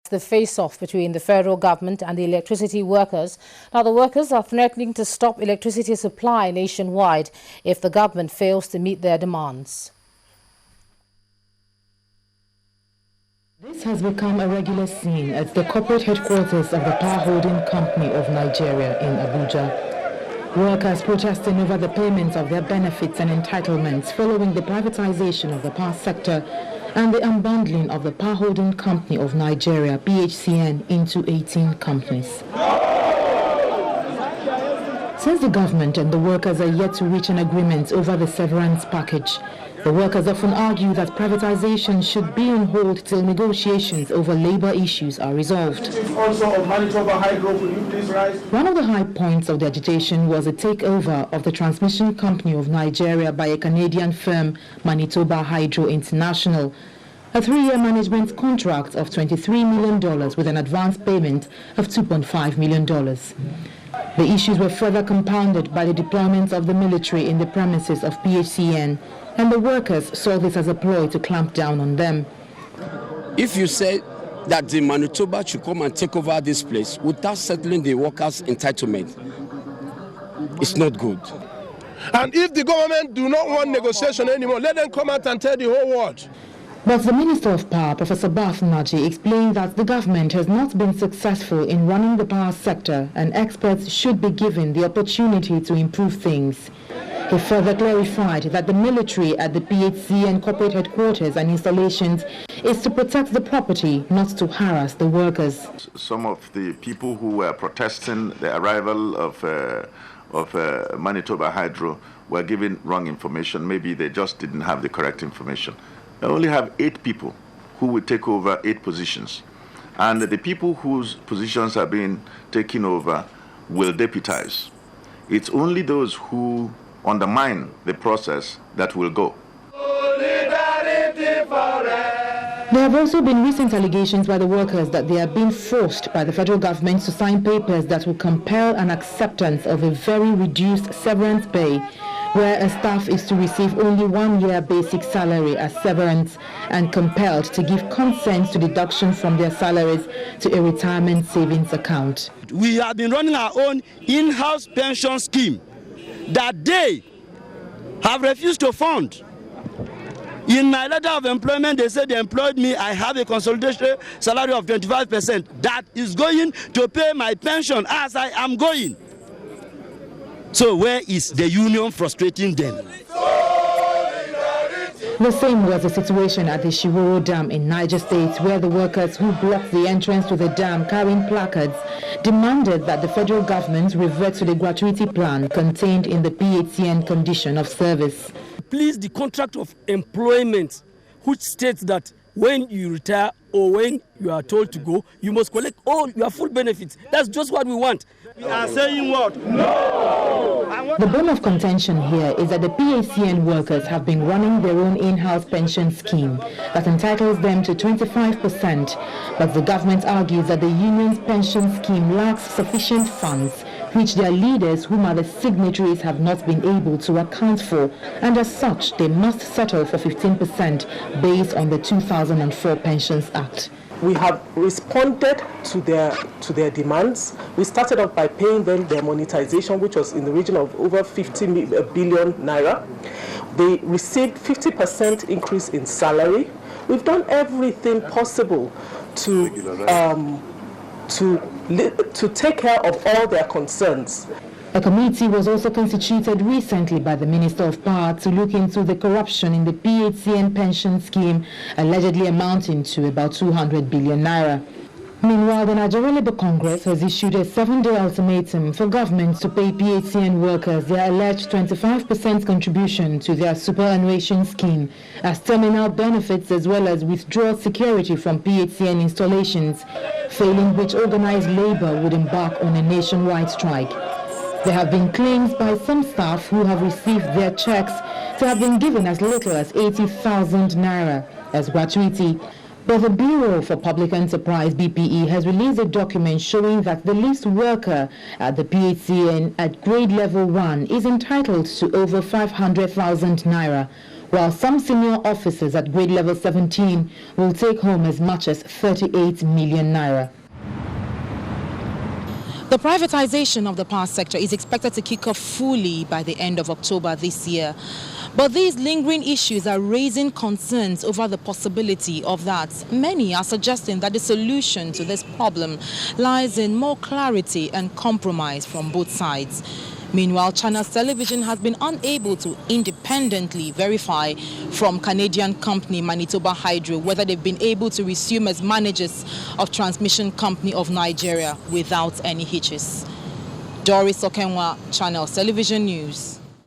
The face-off between the federal government and the electricity workers. Now, the workers are threatening to stop electricity supply nationwide if the government fails to meet their demands. This has become a regular scene at the corporate headquarters of the Power Holding Company of Nigeria in Abuja. Workers protesting over the payment of their benefits and entitlements following the privatization of the power sector and the unbundling of the Power Holding Company of Nigeria, PHCN, into 18 companies. Since the government and the workers are yet to reach an agreement over the severance package, the workers often argue that privatization should be on hold till negotiations over labor issues are resolved. One of the high points of the agitation was a takeover of the transmission company of Nigeria by a Canadian firm, Manitoba Hydro International. A 3-year management contract of $23 million with an advance payment of $2.5 million. The issues were further compounded by the deployment of the military in the premises of PHCN, and the workers saw this as a ploy to clamp down on them. If you say that the Manitoba should come and take over this place without settling the workers' entitlement, it's not good. And if the government do not want negotiation anymore, let them come out and tell the whole world. But the Minister of Power, Professor Bath Naji, explained that the government has not been successful in running the power sector and experts should be given the opportunity to improve things. He further clarified that the military at the PHCN corporate headquarters and installations is to protect the property, not to harass the workers. Some of the people who were protesting the arrival of Manitoba Hydro were given wrong information. Maybe they just didn't have the correct information. I only have 8 people who will take over 8 positions. And the people whose positions are being taken over will deputize. It's only those who undermine the process that will go. There have also been recent allegations by the workers that they are being forced by the federal government to sign papers that will compel an acceptance of a very reduced severance pay, where a staff is to receive only 1 year basic salary as severance and compelled to give consent to deduction from their salaries to a retirement savings account. We have been running our own in-house pension scheme that they have refused to fund. In my letter of employment, they said they employed me. I have a consolidated salary of 25%. That is going to pay my pension as I am going. So where is the union frustrating them? The same was the situation at the Shiworo Dam in Niger State, where the workers who blocked the entrance to the dam carrying placards demanded that the federal government revert to the gratuity plan contained in the PHCN condition of service. Please, the contract of employment, which states that when you retire or when you are told to go, you must collect all your full benefits. That's just what we want. We are saying what? No! The bone of contention here is that the PHCN workers have been running their own in-house pension scheme that entitles them to 25%, but the government argues that the union's pension scheme lacks sufficient funds, which their leaders, whom are the signatories, have not been able to account for, and as such they must settle for 15% based on the 2004 Pensions Act. We have responded to their demands. We started off by paying them their monetization, which was in the region of over 50 billion naira. They received 50% increase in salary. We've done everything possible to take care of all their concerns. A committee was also constituted recently by the Minister of Power to look into the corruption in the PHCN pension scheme, allegedly amounting to about 200 billion naira. Meanwhile, the Nigeria Labour Congress has issued a 7-day ultimatum for government to pay PHCN workers their alleged 25% contribution to their superannuation scheme as terminal benefits, as well as withdrawal security from PHCN installations, failing which organized labour would embark on a nationwide strike. There have been claims by some staff who have received their checks to have been given as little as 80,000 naira as gratuity. But the Bureau for Public Enterprise, BPE, has released a document showing that the least worker at the PHCN at grade level 1 is entitled to over 500,000 naira, while some senior officers at grade level 17 will take home as much as 38 million naira. The privatization of the power sector is expected to kick off fully by the end of October this year. But these lingering issues are raising concerns over the possibility of that. Many are suggesting that the solution to this problem lies in more clarity and compromise from both sides. Meanwhile, Channels Television has been unable to independently verify from Canadian company Manitoba Hydro whether they've been able to resume as managers of Transmission Company of Nigeria without any hitches. Doris Okenwa, Channels Television News.